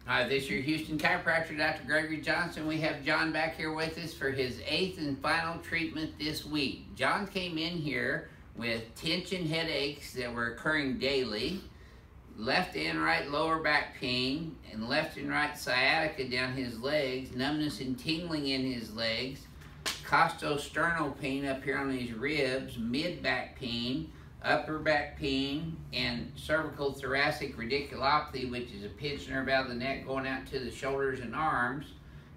Hi, this is your Houston chiropractor, Dr. Gregory Johnson. We have John back here with us for his 8th and final treatment this week. John came in here with tension headaches that were occurring daily, left and right lower back pain, and left and right sciatica down his legs, numbness and tingling in his legs, costosternal pain up here on his ribs, mid-back pain, upper back pain, and cervical thoracic radiculopathy, which is a pinched nerve out of the neck going out to the shoulders and arms,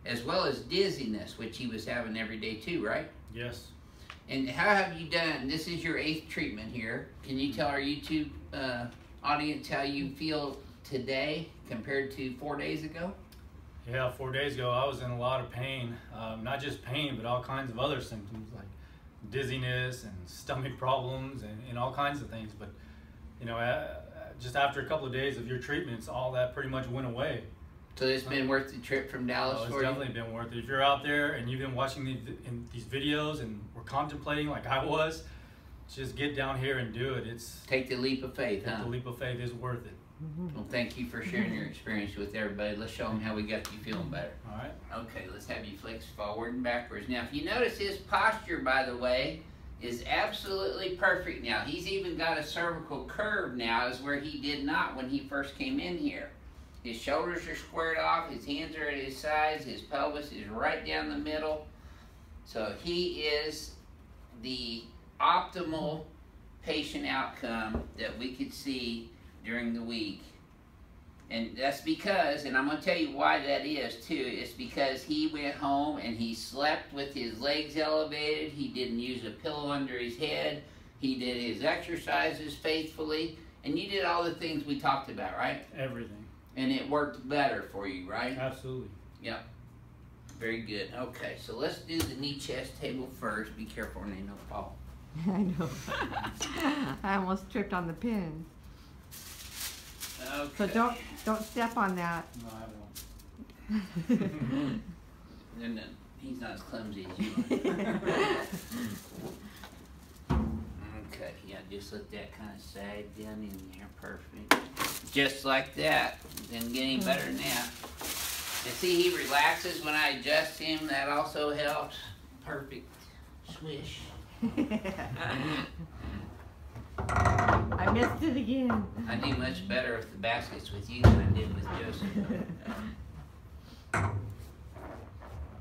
as well as dizziness, which he was having every day too, right? Yes. And how have you done? This is your 8th treatment here. Can you tell our YouTube audience how you feel today compared to 4 days ago? Yeah, 4 days ago I was in a lot of pain. Not just pain, but all kinds of other symptoms like dizziness and stomach problems and all kinds of things. But you know, just after a couple of days of your treatments, all that pretty much went away. So it's been worth the trip from Dallas for you? It's definitely been worth it. If you're out there and you've been watching these videos and were contemplating like I was, just get down here and do it. Take the leap of faith, huh? The leap of faith is worth it. Well, thank you for sharing your experience with everybody. Let's show them how we got you feeling better. All right. Okay, let's have you flex forward and backwards. Now, if you notice his posture, by the way, is absolutely perfect now. He's even got a cervical curve now, as where he did not when he first came in here. His shoulders are squared off, his hands are at his sides, his pelvis is right down the middle. So he is the optimal patient outcome that we could see during the week. And that's because, and I'm going to tell you why that is too, it's because he went home and he slept with his legs elevated, he didn't use a pillow under his head, he did his exercises faithfully, and you did all the things we talked about, right? Everything. And it worked better for you, right? Absolutely. Yeah. Very good. Okay, so let's do the knee chest table first. Be careful when they don't fall. I know. I almost tripped on the pins. Okay. So don't step on that. No, I won't. No, he's not as clumsy as you are. Okay, yeah, just let that kind of sag down in there. Perfect. Just like that. Didn't get any better than that. And see, he relaxes when I adjust him. That also helps. Perfect. Swish. I missed it again. I do much better with the baskets with you than I did with Joseph.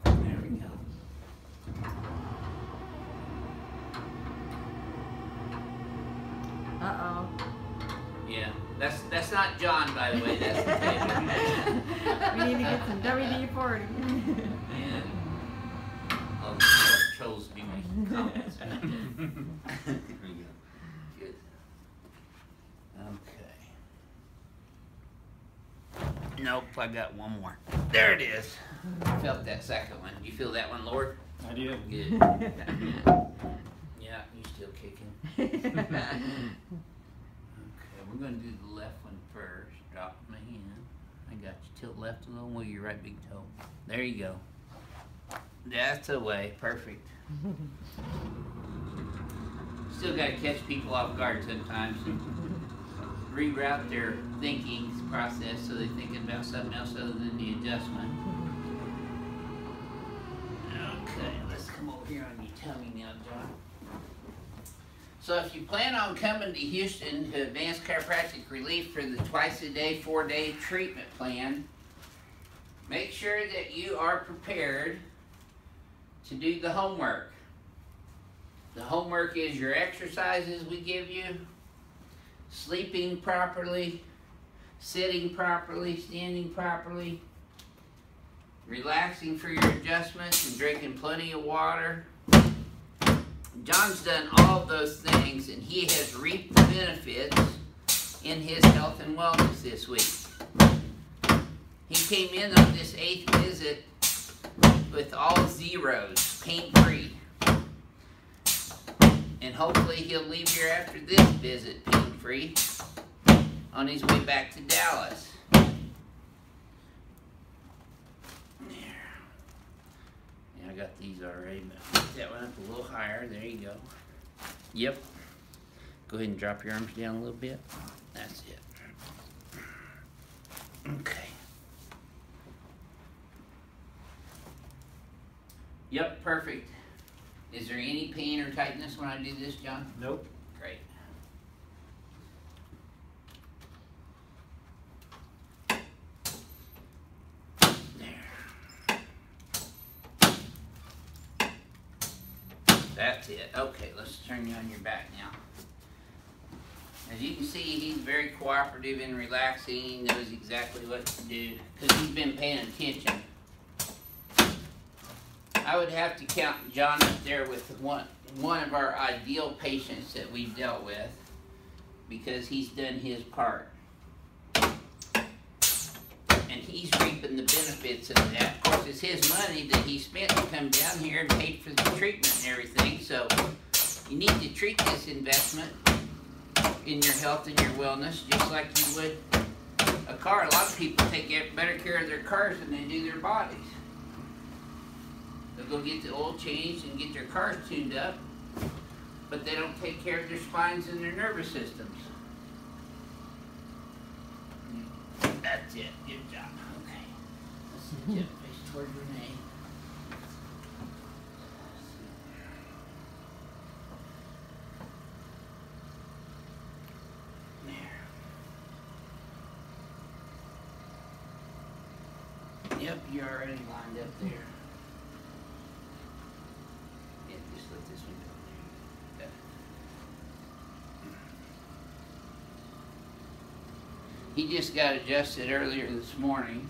There we go. Uh-oh. Yeah, that's not John, by the way. That's the table. We need to get some WD-40. Yeah. Oh, the trolls be making comments. There we go. Good. Okay. Nope, I got one more. There it is. I felt that second one. You feel that one, Lord? I did. Good. Yeah, you still kicking. Okay, we're going to do the left one first. Drop my hand. I got you. Tilt left a little, move your right big toe. There you go. That's the way. Perfect. Still got to catch people off guard sometimes. Reroute their thinking process so they're thinking about something else other than the adjustment. Okay, let's come over here on your tummy now, John. So if you plan on coming to Houston to Advanced Chiropractic Relief for the twice-a-day, 4-day treatment plan, make sure that you are prepared to do the homework. The homework is your exercises we give you, sleeping properly, sitting properly, standing properly, relaxing for your adjustments, and drinking plenty of water. John's done all of those things, and he has reaped the benefits in his health and wellness this week. He came in on this 8th visit with all zeros, pain-free. And hopefully he'll leave here after this visit pain-free on his way back to Dallas. I got these already, but put that one up a little higher. There you go. Yep. Go ahead and drop your arms down a little bit. That's it. Okay. Yep, perfect. Is there any pain or tightness when I do this, John? Nope. Great. There. That's it. Okay, let's turn you on your back now. As you can see, he's very cooperative and relaxing. He knows exactly what to do because he's been paying attention. I would have to count John up there with one of our ideal patients that we've dealt with because he's done his part. And he's reaping the benefits of that. Of course, it's his money that he spent to come down here and paid for the treatment and everything. So you need to treat this investment in your health and your wellness just like you would a car. A lot of people take better care of their cars than they do their bodies. They'll go get the oil changed and get their cars tuned up, but they don't take care of their spines and their nervous systems. That's it. Good job. Okay. Let's sit you face toward Renee. There. Yep, you're already lined up there. Yeah, just let this one go there. He just got adjusted earlier this morning.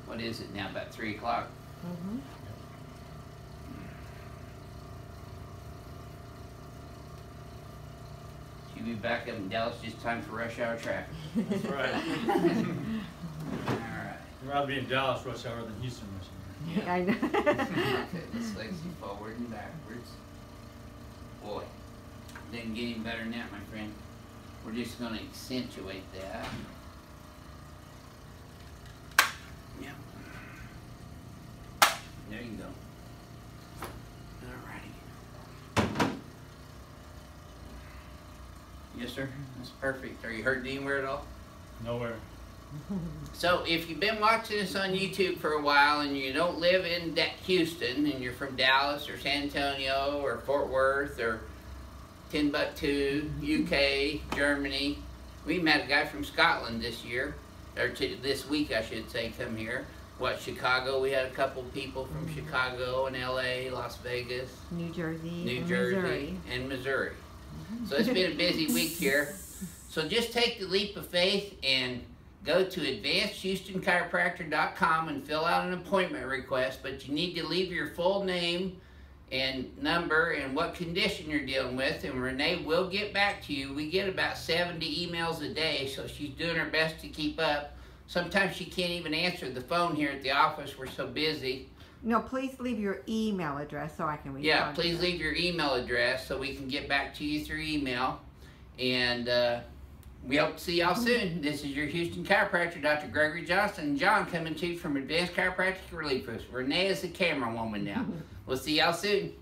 What is it now? About 3 o'clock? Mm-hmm. She'll be back up in Dallas just in time for rush hour traffic. That's right. Alright. I'd rather be in Dallas rush hour than Houston rush hour. Yeah, I know. Okay, let's legs you forward and backwards. Boy, didn't get any better than that, my friend. We're just going to accentuate that. Yep. There you go. Alrighty. Yes, sir. That's perfect. Are you hurting anywhere at all? Nowhere. So if you've been watching this on YouTube for a while and you don't live in Houston and you're from Dallas or San Antonio or Fort Worth or Timbuktu, UK, Germany, we met a guy from Scotland this year, or this week I should say, come here. Chicago, we had a couple people from Chicago and LA, Las Vegas, New Jersey, Missouri. And Missouri. So it's been a busy week here. So just take the leap of faith and go to advancedchiropractic.com and fill out an appointment request, but you need to leave your full name and number and what condition you're dealing with, and Renee will get back to you. We get about 70 emails a day, so she's doing her best to keep up. Sometimes she can't even answer the phone here at the office. We're so busy. No, please leave your email address so I can respond. Yeah, please leave your email address so we can get back to you through email. And we hope to see y'all soon. This is your Houston chiropractor, Dr. Gregory Johnson. And John coming to you from Advanced Chiropractic Relief. Renee is the camera woman now. We'll see y'all soon.